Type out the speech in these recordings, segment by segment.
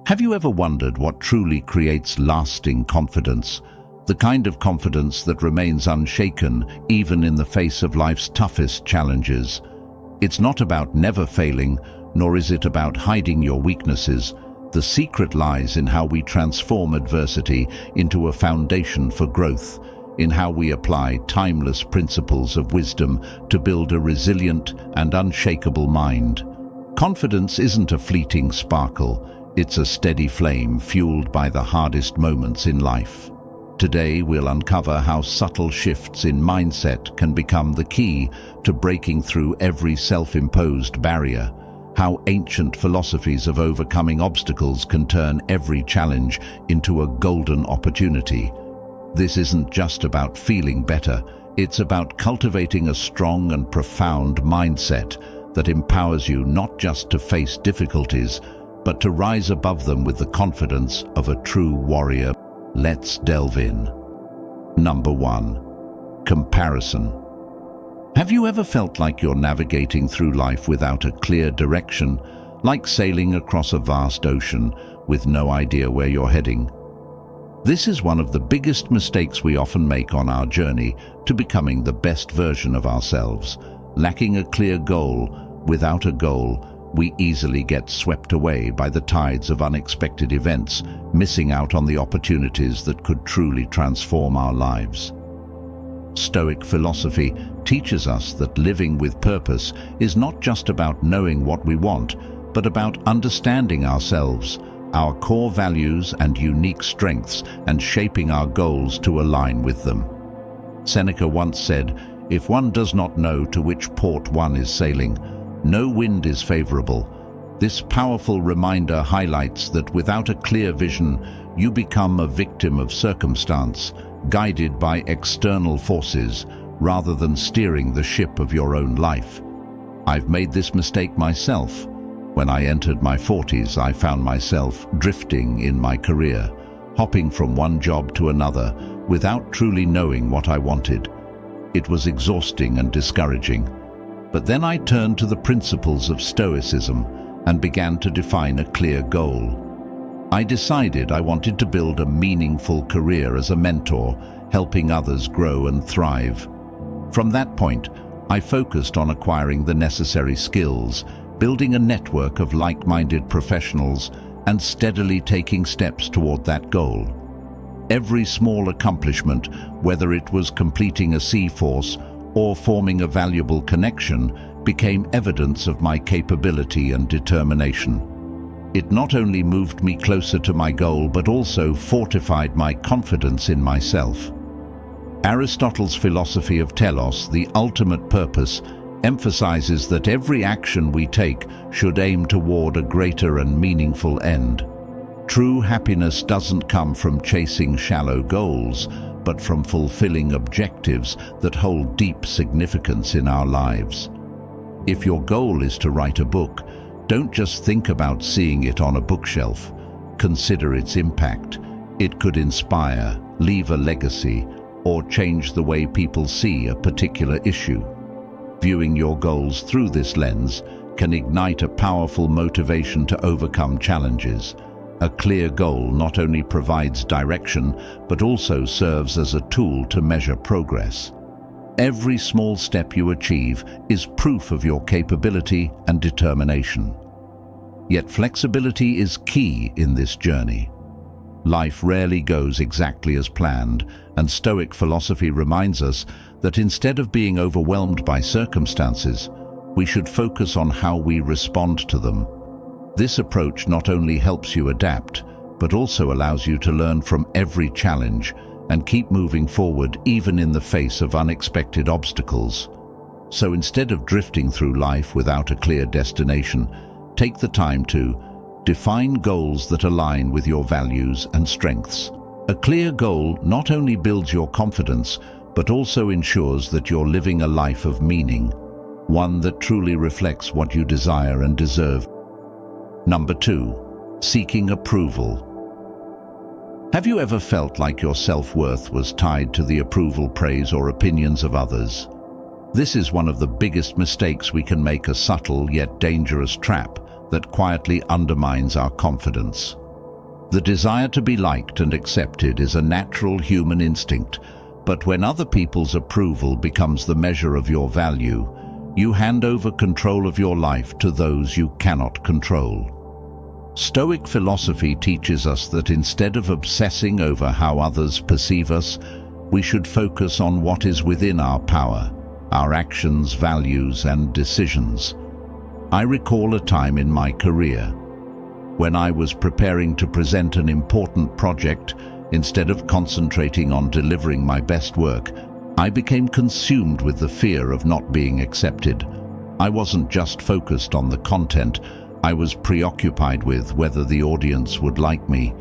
Have you ever wondered what truly creates lasting confidence? The kind of confidence that remains unshaken even in the face of life's toughest challenges. It's not about never failing, nor is it about hiding your weaknesses. The secret lies in how we transform adversity into a foundation for growth, in how we apply timeless principles of wisdom to build a resilient and unshakable mind. Confidence isn't a fleeting sparkle. It's a steady flame fueled by the hardest moments in life. Today we'll uncover how subtle shifts in mindset can become the key to breaking through every self-imposed barrier, how ancient philosophies of overcoming obstacles can turn every challenge into a golden opportunity. This isn't just about feeling better, it's about cultivating a strong and profound mindset that empowers you not just to face difficulties, but to rise above them with the confidence of a true warrior. Let's delve in. Number 1. Comparison. Have you ever felt like you're navigating through life without a clear direction, like sailing across a vast ocean with no idea where you're heading? This is one of the biggest mistakes we often make on our journey to becoming the best version of ourselves. Lacking a clear goal, without a goal, we easily get swept away by the tides of unexpected events, missing out on the opportunities that could truly transform our lives. Stoic philosophy teaches us that living with purpose is not just about knowing what we want, but about understanding ourselves, our core values and unique strengths, and shaping our goals to align with them. Seneca once said, "If one does not know to which port one is sailing, no wind is favorable." This powerful reminder highlights that without a clear vision, you become a victim of circumstance, guided by external forces, rather than steering the ship of your own life. I've made this mistake myself. When I entered my 40s, I found myself drifting in my career, hopping from one job to another without truly knowing what I wanted. It was exhausting and discouraging. But then I turned to the principles of Stoicism and began to define a clear goal. I decided I wanted to build a meaningful career as a mentor, helping others grow and thrive. From that point, I focused on acquiring the necessary skills, building a network of like-minded professionals, and steadily taking steps toward that goal. Every small accomplishment, whether it was completing a sea force or forming a valuable connection, became evidence of my capability and determination. It not only moved me closer to my goal, but also fortified my confidence in myself. Aristotle's philosophy of telos, the ultimate purpose, emphasizes that every action we take should aim toward a greater and meaningful end. True happiness doesn't come from chasing shallow goals, but from fulfilling objectives that hold deep significance in our lives. If your goal is to write a book, don't just think about seeing it on a bookshelf. Consider its impact. It could inspire, leave a legacy, or change the way people see a particular issue. Viewing your goals through this lens can ignite a powerful motivation to overcome challenges. A clear goal not only provides direction, but also serves as a tool to measure progress. Every small step you achieve is proof of your capability and determination. Yet flexibility is key in this journey. Life rarely goes exactly as planned, and Stoic philosophy reminds us that instead of being overwhelmed by circumstances, we should focus on how we respond to them. This approach not only helps you adapt, but also allows you to learn from every challenge and keep moving forward even in the face of unexpected obstacles. So instead of drifting through life without a clear destination, take the time to define goals that align with your values and strengths. A clear goal not only builds your confidence, but also ensures that you're living a life of meaning, one that truly reflects what you desire and deserve. Number 2, seeking approval. Have you ever felt like your self-worth was tied to the approval, praise, or opinions of others? This is one of the biggest mistakes we can make, a subtle yet dangerous trap that quietly undermines our confidence. The desire to be liked and accepted is a natural human instinct, but when other people's approval becomes the measure of your value, you hand over control of your life to those you cannot control. Stoic philosophy teaches us that instead of obsessing over how others perceive us, we should focus on what is within our power, our actions, values, and decisions. I recall a time in my career when I was preparing to present an important project. Instead of concentrating on delivering my best work, I became consumed with the fear of not being accepted. I wasn't just focused on the content, I was preoccupied with whether the audience would like me.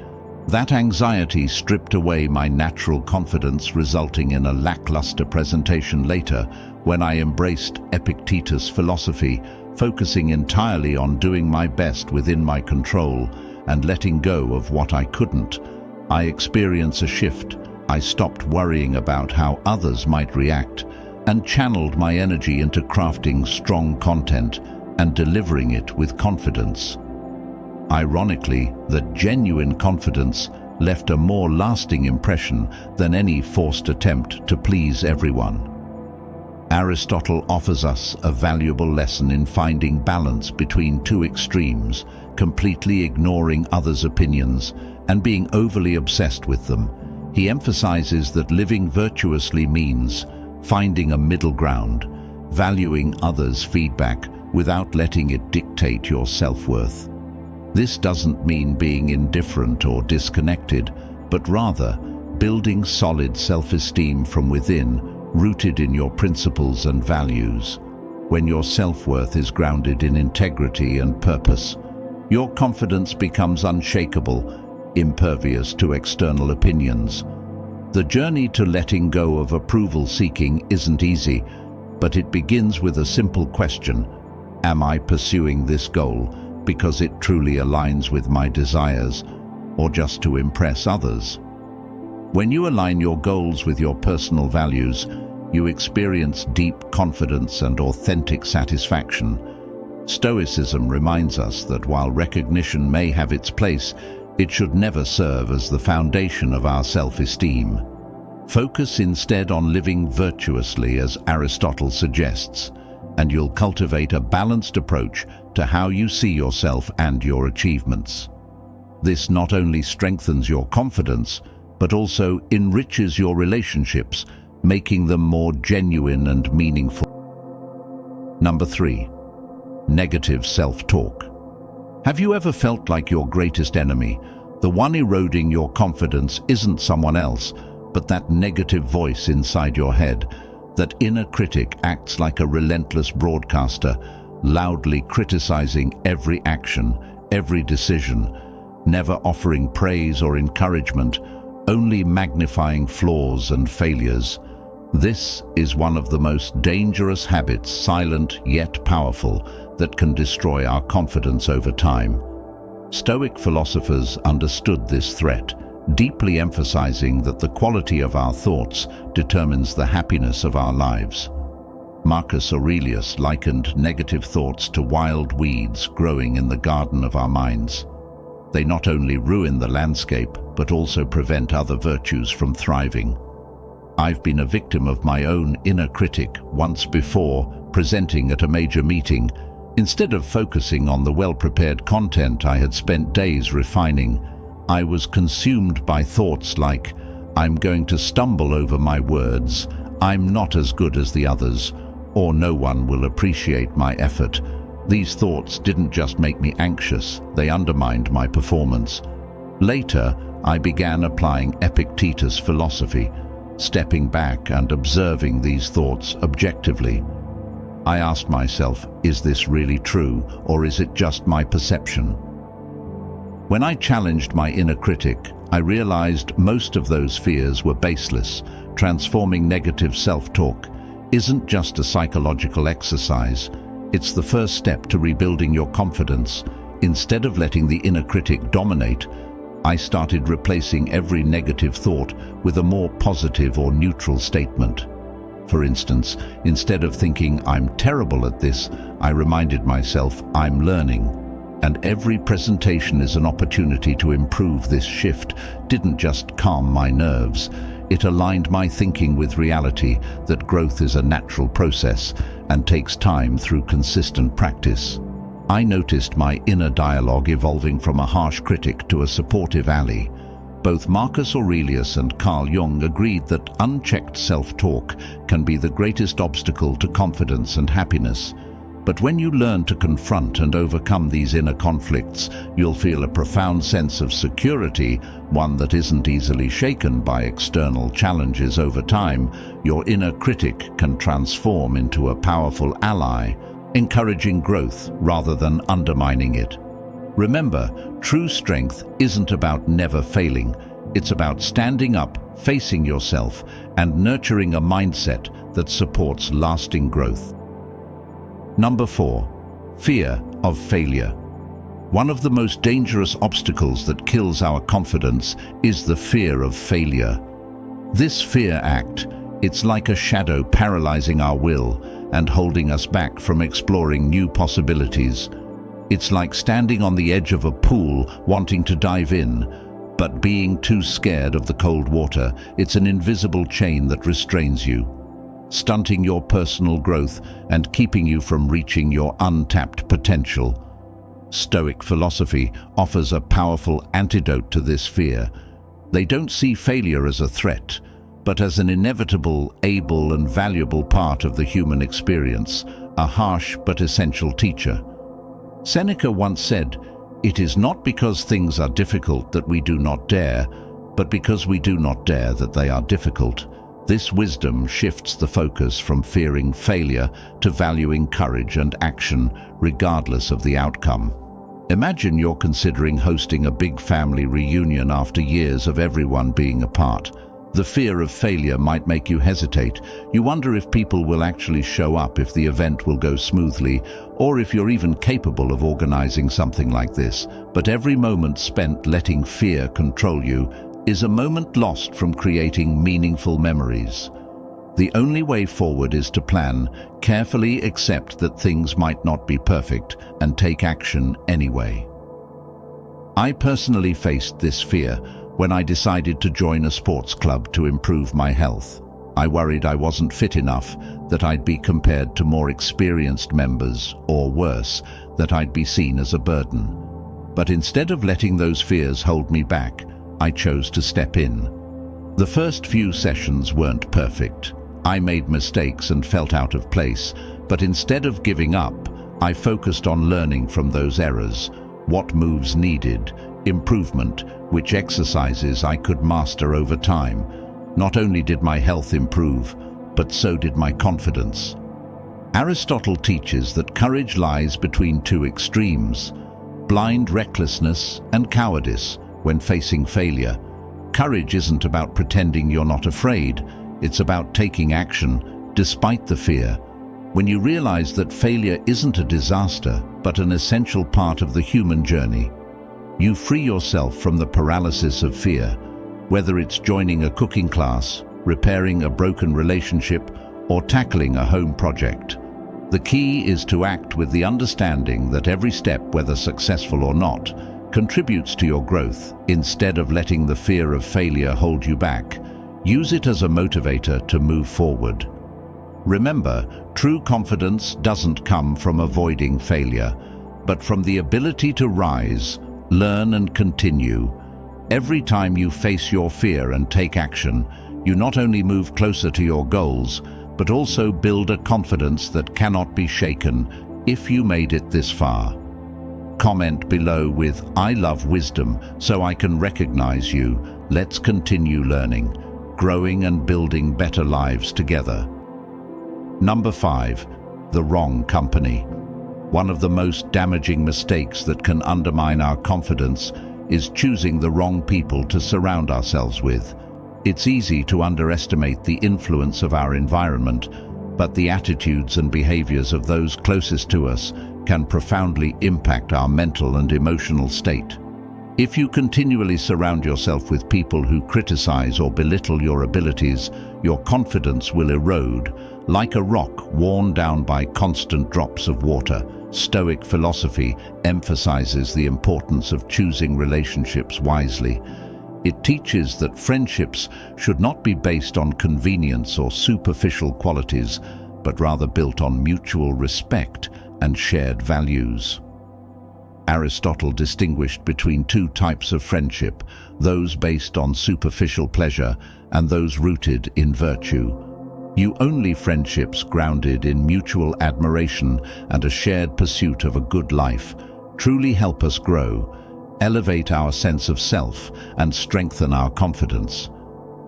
That anxiety stripped away my natural confidence, resulting in a lackluster presentation later when I embraced Epictetus' philosophy, focusing entirely on doing my best within my control and letting go of what I couldn't. I experienced a shift. I stopped worrying about how others might react and channeled my energy into crafting strong content and delivering it with confidence. Ironically, the genuine confidence left a more lasting impression than any forced attempt to please everyone. Aristotle offers us a valuable lesson in finding balance between two extremes, completely ignoring others' opinions and being overly obsessed with them. He emphasizes that living virtuously means finding a middle ground, valuing others' feedback without letting it dictate your self-worth. This doesn't mean being indifferent or disconnected, but rather building solid self-esteem from within, rooted in your principles and values. When your self-worth is grounded in integrity and purpose, your confidence becomes unshakable, impervious to external opinions. The journey to letting go of approval-seeking isn't easy, but it begins with a simple question: am I pursuing this goal because it truly aligns with my desires, or just to impress others? When you align your goals with your personal values, you experience deep confidence and authentic satisfaction. Stoicism reminds us that while recognition may have its place, it should never serve as the foundation of our self-esteem. Focus instead on living virtuously, as Aristotle suggests, and you'll cultivate a balanced approach to how you see yourself and your achievements. This not only strengthens your confidence, but also enriches your relationships, making them more genuine and meaningful. Number 3. Negative self-talk. Have you ever felt like your greatest enemy, the one eroding your confidence, isn't someone else, but that negative voice inside your head? That inner critic acts like a relentless broadcaster, loudly criticizing every action, every decision, never offering praise or encouragement, only magnifying flaws and failures. This is one of the most dangerous habits, silent yet powerful, that can destroy our confidence over time. Stoic philosophers understood this threat, deeply emphasizing that the quality of our thoughts determines the happiness of our lives. Marcus Aurelius likened negative thoughts to wild weeds growing in the garden of our minds. They not only ruin the landscape, but also prevent other virtues from thriving. I've been a victim of my own inner critic once before, presenting at a major meeting. Instead of focusing on the well-prepared content I had spent days refining, I was consumed by thoughts like, I'm going to stumble over my words, I'm not as good as the others, or no one will appreciate my effort. These thoughts didn't just make me anxious, they undermined my performance. Later, I began applying Epictetus' philosophy, stepping back and observing these thoughts objectively. I asked myself, is this really true, or is it just my perception? When I challenged my inner critic, I realized most of those fears were baseless. Transforming negative self-talk isn't just a psychological exercise, it's the first step to rebuilding your confidence. Instead of letting the inner critic dominate, I started replacing every negative thought with a more positive or neutral statement. For instance, instead of thinking, I'm terrible at this, I reminded myself, I'm learning. And every presentation is an opportunity to improve. This shift didn't just calm my nerves, it aligned my thinking with reality that growth is a natural process and takes time through consistent practice. I noticed my inner dialogue evolving from a harsh critic to a supportive ally. Both Marcus Aurelius and Carl Jung agreed that unchecked self-talk can be the greatest obstacle to confidence and happiness. But when you learn to confront and overcome these inner conflicts, you'll feel a profound sense of security, one that isn't easily shaken by external challenges. Over time, your inner critic can transform into a powerful ally, encouraging growth rather than undermining it. Remember, true strength isn't about never failing. It's about standing up, facing yourself, and nurturing a mindset that supports lasting growth. Number 4. Fear of failure. One of the most dangerous obstacles that kills our confidence is the fear of failure. This fear act, it's like a shadow paralyzing our will and holding us back from exploring new possibilities. It's like standing on the edge of a pool wanting to dive in, but being too scared of the cold water. It's an invisible chain that restrains you, stunting your personal growth and keeping you from reaching your untapped potential. Stoic philosophy offers a powerful antidote to this fear. They don't see failure as a threat, but as an inevitable, able and valuable part of the human experience, a harsh but essential teacher. Seneca once said, "It is not because things are difficult that we do not dare, but because we do not dare that they are difficult." This wisdom shifts the focus from fearing failure to valuing courage and action, regardless of the outcome. Imagine you're considering hosting a big family reunion after years of everyone being apart. The fear of failure might make you hesitate. You wonder if people will actually show up, if the event will go smoothly, or if you're even capable of organizing something like this. But every moment spent letting fear control you is a moment lost from creating meaningful memories. The only way forward is to plan, carefully accept that things might not be perfect, and take action anyway. I personally faced this fear when I decided to join a sports club to improve my health. I worried I wasn't fit enough, that I'd be compared to more experienced members, or worse, that I'd be seen as a burden. But instead of letting those fears hold me back, I chose to step in. The first few sessions weren't perfect. I made mistakes and felt out of place, but instead of giving up, I focused on learning from those errors, what moves needed, improvement, which exercises I could master over time. Not only did my health improve, but so did my confidence. Aristotle teaches that courage lies between two extremes: blind recklessness and cowardice when facing failure. Courage isn't about pretending you're not afraid, it's about taking action despite the fear. When you realize that failure isn't a disaster, but an essential part of the human journey, you free yourself from the paralysis of fear, whether it's joining a cooking class, repairing a broken relationship, or tackling a home project. The key is to act with the understanding that every step, whether successful or not, contributes to your growth. Instead of letting the fear of failure hold you back, use it as a motivator to move forward. Remember, true confidence doesn't come from avoiding failure, but from the ability to rise, learn and continue. Every time you face your fear and take action, you not only move closer to your goals, but also build a confidence that cannot be shaken. If you made it this far, comment below with "I love wisdom so I can recognize you." Let's continue learning, growing and building better lives together. Number 5. The wrong company. One of the most damaging mistakes that can undermine our confidence is choosing the wrong people to surround ourselves with. It's easy to underestimate the influence of our environment, but the attitudes and behaviors of those closest to us can profoundly impact our mental and emotional state. If you continually surround yourself with people who criticize or belittle your abilities, your confidence will erode, like a rock worn down by constant drops of water. Stoic philosophy emphasizes the importance of choosing relationships wisely. It teaches that friendships should not be based on convenience or superficial qualities, but rather built on mutual respect and shared values. Aristotle distinguished between two types of friendship, those based on superficial pleasure and those rooted in virtue. Only friendships grounded in mutual admiration and a shared pursuit of a good life truly help us grow, elevate our sense of self, and strengthen our confidence.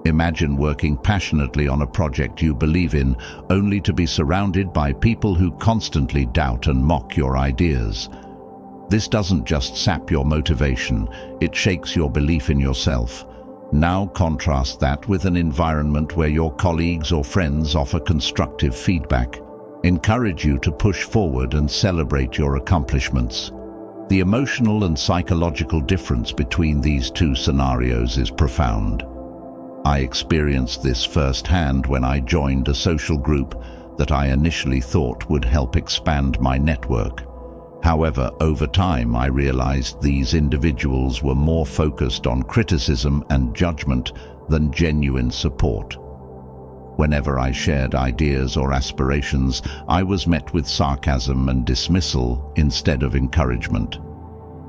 Imagine working passionately on a project you believe in, only to be surrounded by people who constantly doubt and mock your ideas. This doesn't just sap your motivation, it shakes your belief in yourself. Now contrast that with an environment where your colleagues or friends offer constructive feedback, encourage you to push forward and celebrate your accomplishments. The emotional and psychological difference between these two scenarios is profound. I experienced this firsthand when I joined a social group that I initially thought would help expand my network. However, over time I realized these individuals were more focused on criticism and judgment than genuine support. Whenever I shared ideas or aspirations, I was met with sarcasm and dismissal instead of encouragement.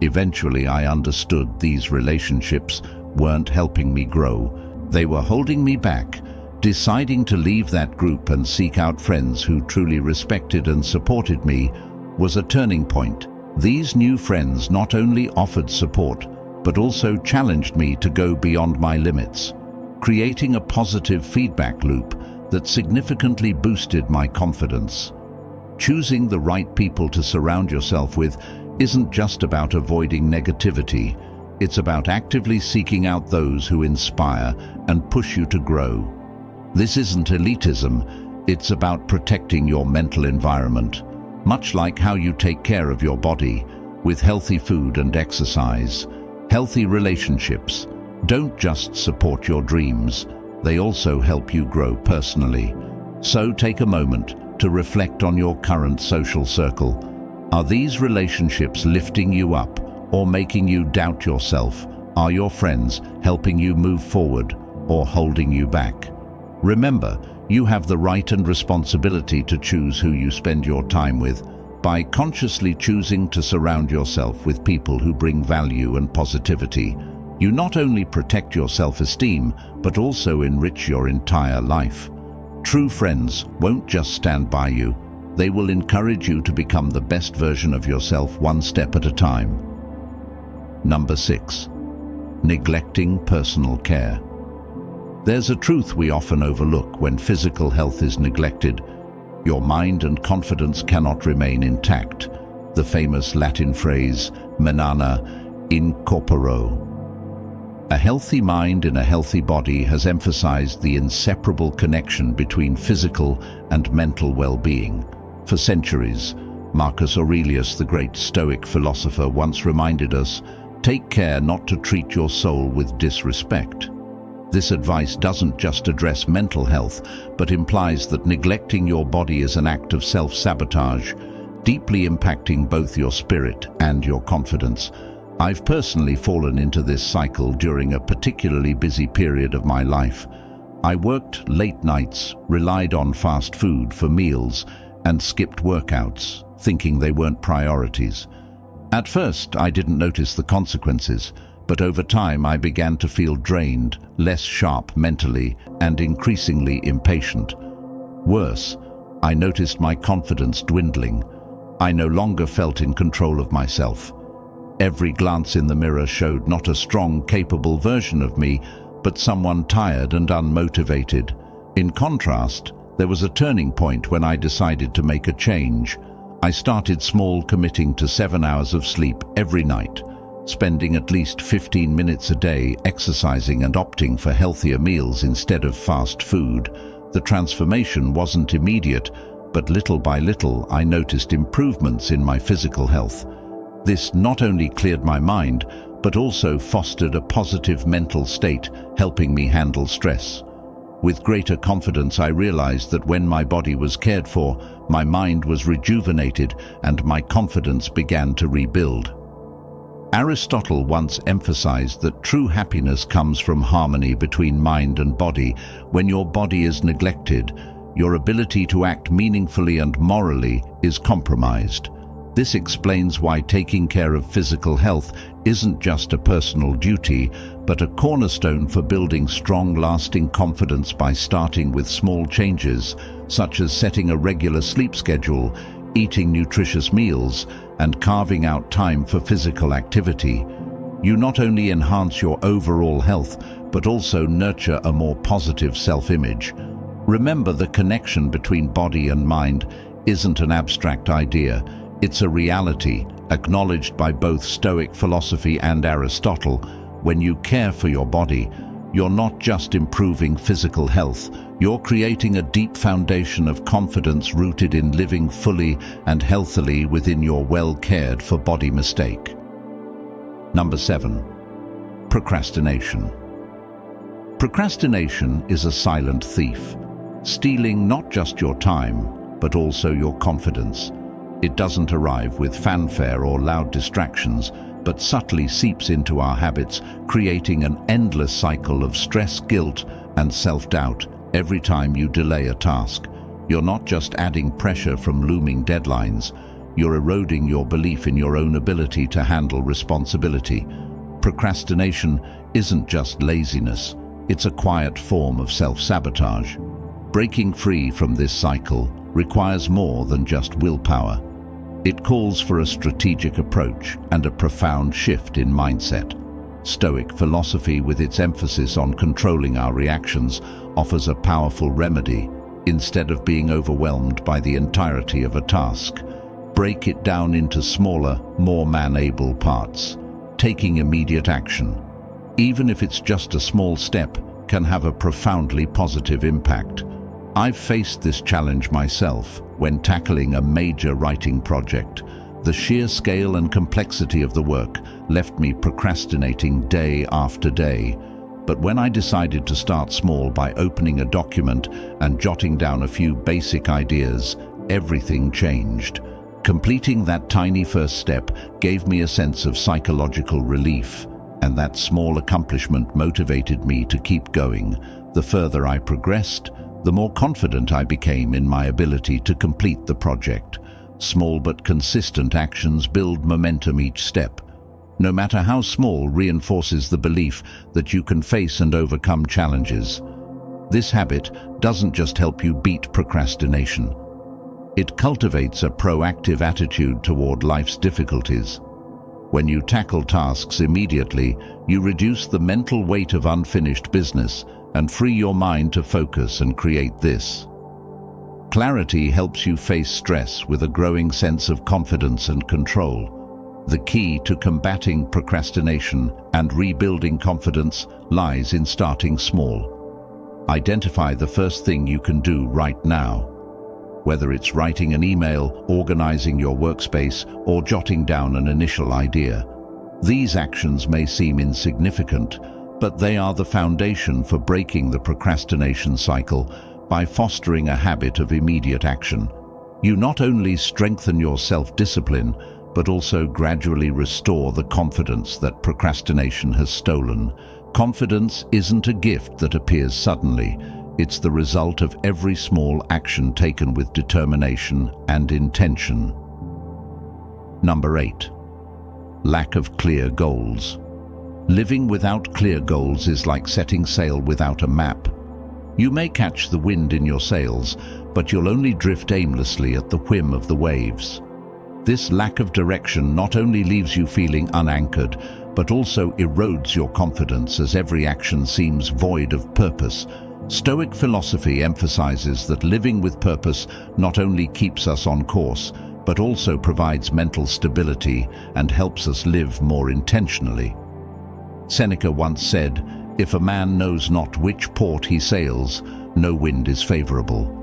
Eventually, I understood these relationships weren't helping me grow. They were holding me back. Deciding to leave that group and seek out friends who truly respected and supported me was a turning point. These new friends not only offered support, but also challenged me to go beyond my limits, creating a positive feedback loop that significantly boosted my confidence. Choosing the right people to surround yourself with isn't just about avoiding negativity. It's about actively seeking out those who inspire and push you to grow. This isn't elitism, it's about protecting your mental environment, much like how you take care of your body, with healthy food and exercise. Healthy relationships don't just support your dreams, they also help you grow personally. So take a moment to reflect on your current social circle. Are these relationships lifting you up or making you doubt yourself? Are your friends helping you move forward or holding you back? Remember, you have the right and responsibility to choose who you spend your time with. By consciously choosing to surround yourself with people who bring value and positivity, you not only protect your self-esteem, but also enrich your entire life. True friends won't just stand by you, they will encourage you to become the best version of yourself one step at a time. Number 6. Neglecting personal care. There's a truth we often overlook when physical health is neglected. Your mind and confidence cannot remain intact. The famous Latin phrase, "Menana in corpore." A healthy mind in a healthy body has emphasized the inseparable connection between physical and mental well-being. For centuries, Marcus Aurelius, the great Stoic philosopher, once reminded us, "Take care not to treat your soul with disrespect." This advice doesn't just address mental health, but implies that neglecting your body is an act of self-sabotage, deeply impacting both your spirit and your confidence. I've personally fallen into this cycle during a particularly busy period of my life. I worked late nights, relied on fast food for meals, and skipped workouts, thinking they weren't priorities. At first, I didn't notice the consequences, but over time I began to feel drained, less sharp mentally, and increasingly impatient. Worse, I noticed my confidence dwindling. I no longer felt in control of myself. Every glance in the mirror showed not a strong, capable version of me, but someone tired and unmotivated. In contrast, there was a turning point when I decided to make a change. I started small, committing to 7 hours of sleep every night, spending at least 15 minutes a day exercising and opting for healthier meals instead of fast food. The transformation wasn't immediate, but little by little I noticed improvements in my physical health. This not only cleared my mind, but also fostered a positive mental state, helping me handle stress. With greater confidence, I realized that when my body was cared for, my mind was rejuvenated and my confidence began to rebuild. Aristotle once emphasized that true happiness comes from harmony between mind and body. When your body is neglected, your ability to act meaningfully and morally is compromised. This explains why taking care of physical health isn't just a personal duty, but a cornerstone for building strong, lasting confidence by starting with small changes, such as setting a regular sleep schedule, eating nutritious meals, and carving out time for physical activity. You not only enhance your overall health, but also nurture a more positive self-image. Remember, the connection between body and mind isn't an abstract idea. It's a reality, acknowledged by both Stoic philosophy and Aristotle. When you care for your body, you're not just improving physical health, you're creating a deep foundation of confidence rooted in living fully and healthily within your well-cared for body mistake. Number 7. Procrastination. Procrastination is a silent thief, stealing not just your time, but also your confidence. It doesn't arrive with fanfare or loud distractions, but subtly seeps into our habits, creating an endless cycle of stress, guilt, and self-doubt. Every time you delay a task, you're not just adding pressure from looming deadlines, you're eroding your belief in your own ability to handle responsibility. Procrastination isn't just laziness, it's a quiet form of self-sabotage. Breaking free from this cycle requires more than just willpower. It calls for a strategic approach and a profound shift in mindset. Stoic philosophy, with its emphasis on controlling our reactions, offers a powerful remedy. Instead of being overwhelmed by the entirety of a task, break it down into smaller, more manageable parts. Taking immediate action, even if it's just a small step, can have a profoundly positive impact. I've faced this challenge myself when tackling a major writing project. The sheer scale and complexity of the work left me procrastinating day after day. But when I decided to start small by opening a document and jotting down a few basic ideas, everything changed. Completing that tiny first step gave me a sense of psychological relief, and that small accomplishment motivated me to keep going. The further I progressed, the more confident I became in my ability to complete the project. Small but consistent actions build momentum each step. No matter how small, reinforces the belief that you can face and overcome challenges. This habit doesn't just help you beat procrastination. It cultivates a proactive attitude toward life's difficulties. When you tackle tasks immediately, you reduce the mental weight of unfinished business and free your mind to focus and create this. Clarity helps you face stress with a growing sense of confidence and control. The key to combating procrastination and rebuilding confidence lies in starting small. Identify the first thing you can do right now. Whether it's writing an email, organizing your workspace, or jotting down an initial idea. These actions may seem insignificant, but they are the foundation for breaking the procrastination cycle. By fostering a habit of immediate action, you not only strengthen your self-discipline, but also gradually restore the confidence that procrastination has stolen. Confidence isn't a gift that appears suddenly. It's the result of every small action taken with determination and intention. Number 8. Lack of clear goals. Living without clear goals is like setting sail without a map. You may catch the wind in your sails, but you'll only drift aimlessly at the whim of the waves. This lack of direction not only leaves you feeling unanchored, but also erodes your confidence as every action seems void of purpose. Stoic philosophy emphasizes that living with purpose not only keeps us on course, but also provides mental stability and helps us live more intentionally. Seneca once said, "If a man knows not which port he sails, no wind is favorable."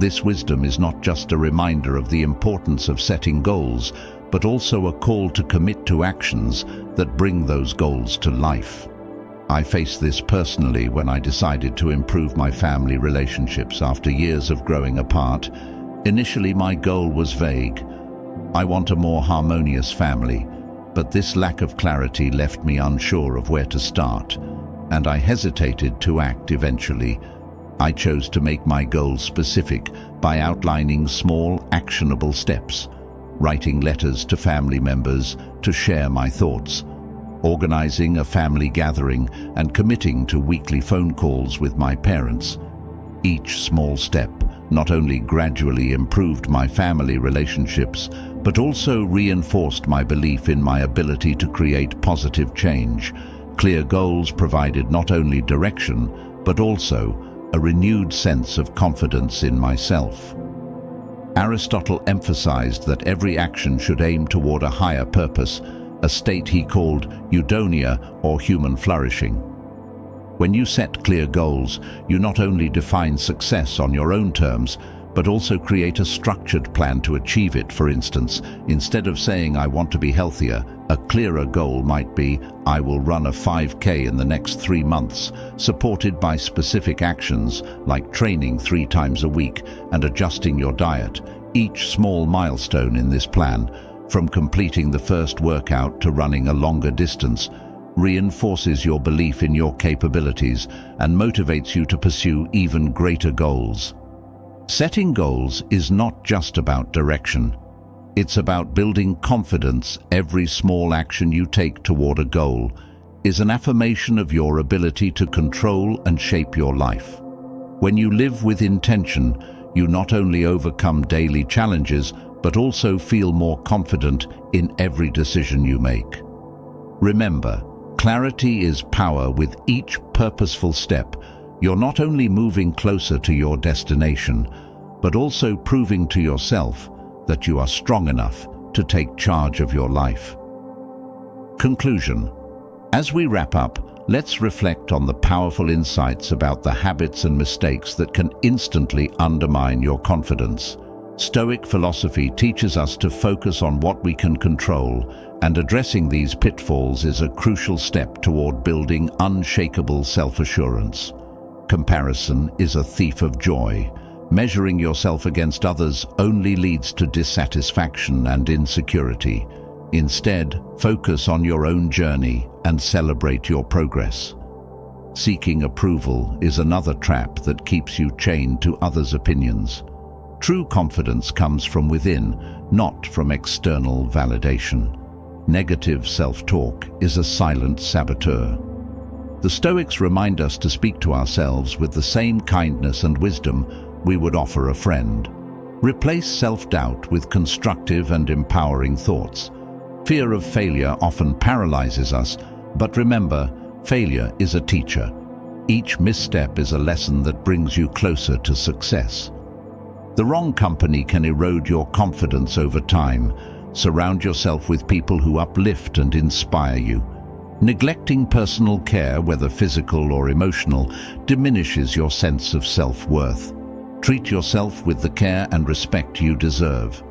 This wisdom is not just a reminder of the importance of setting goals, but also a call to commit to actions that bring those goals to life. I faced this personally when I decided to improve my family relationships after years of growing apart. Initially, my goal was vague. I want a more harmonious family, but this lack of clarity left me unsure of where to start, and I hesitated to act eventually. I chose to make my goals specific by outlining small, actionable steps, writing letters to family members to share my thoughts, organizing a family gathering, and committing to weekly phone calls with my parents. Each small step not only gradually improved my family relationships, but also reinforced my belief in my ability to create positive change. Clear goals provided not only direction, but also a renewed sense of confidence in myself. Aristotle emphasized that every action should aim toward a higher purpose, a state he called eudaimonia, or human flourishing. When you set clear goals, you not only define success on your own terms, but also create a structured plan to achieve it. For instance, instead of saying I want to be healthier, a clearer goal might be I will run a 5K in the next 3 months, supported by specific actions like training 3 times a week and adjusting your diet. Each small milestone in this plan, from completing the first workout to running a longer distance, reinforces your belief in your capabilities and motivates you to pursue even greater goals. Setting goals is not just about direction. It's about building confidence. Every small action you take toward a goal is an affirmation of your ability to control and shape your life. When you live with intention, you not only overcome daily challenges, but also feel more confident in every decision you make. Remember, clarity is power. With each purposeful step, you're not only moving closer to your destination, but also proving to yourself that you are strong enough to take charge of your life. Conclusion. As we wrap up, let's reflect on the powerful insights about the habits and mistakes that can instantly undermine your confidence. Stoic philosophy teaches us to focus on what we can control, and addressing these pitfalls is a crucial step toward building unshakable self-assurance. Comparison is a thief of joy. Measuring yourself against others only leads to dissatisfaction and insecurity. Instead, focus on your own journey and celebrate your progress. Seeking approval is another trap that keeps you chained to others' opinions. True confidence comes from within, not from external validation. Negative self-talk is a silent saboteur. The Stoics remind us to speak to ourselves with the same kindness and wisdom we would offer a friend. Replace self-doubt with constructive and empowering thoughts. Fear of failure often paralyzes us, but remember, failure is a teacher. Each misstep is a lesson that brings you closer to success. The wrong company can erode your confidence over time. Surround yourself with people who uplift and inspire you. Neglecting personal care, whether physical or emotional, diminishes your sense of self-worth. Treat yourself with the care and respect you deserve.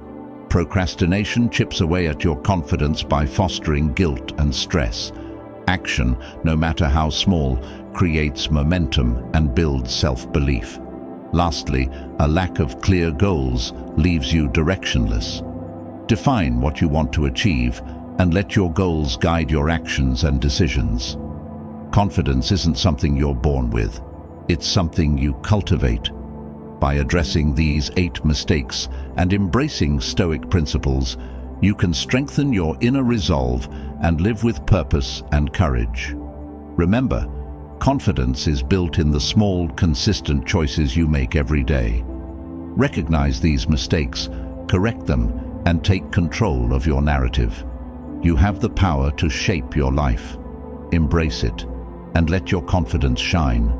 Procrastination chips away at your confidence by fostering guilt and stress. Action, no matter how small, creates momentum and builds self-belief. Lastly, a lack of clear goals leaves you directionless. Define what you want to achieve and let your goals guide your actions and decisions. Confidence isn't something you're born with. It's something you cultivate. By addressing these 8 mistakes and embracing Stoic principles, you can strengthen your inner resolve and live with purpose and courage. Remember, confidence is built in the small, consistent choices you make every day. Recognize these mistakes, correct them, and take control of your narrative. You have the power to shape your life. Embrace it, and let your confidence shine.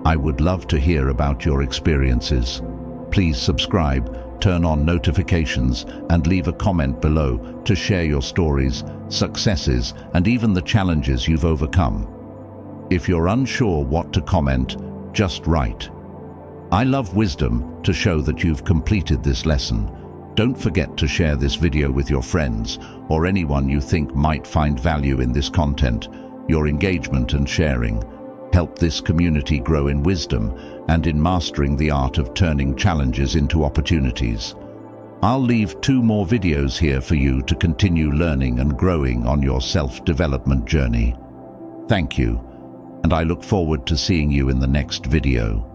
I would love to hear about your experiences. Please subscribe, turn on notifications, and leave a comment below to share your stories, successes, and even the challenges you've overcome. If you're unsure what to comment, just write. I love wisdom to show that you've completed this lesson. Don't forget to share this video with your friends or anyone you think might find value in this content. Your engagement and sharing help this community grow in wisdom and in mastering the art of turning challenges into opportunities. I'll leave 2 more videos here for you to continue learning and growing on your self-development journey. Thank you, and I look forward to seeing you in the next video.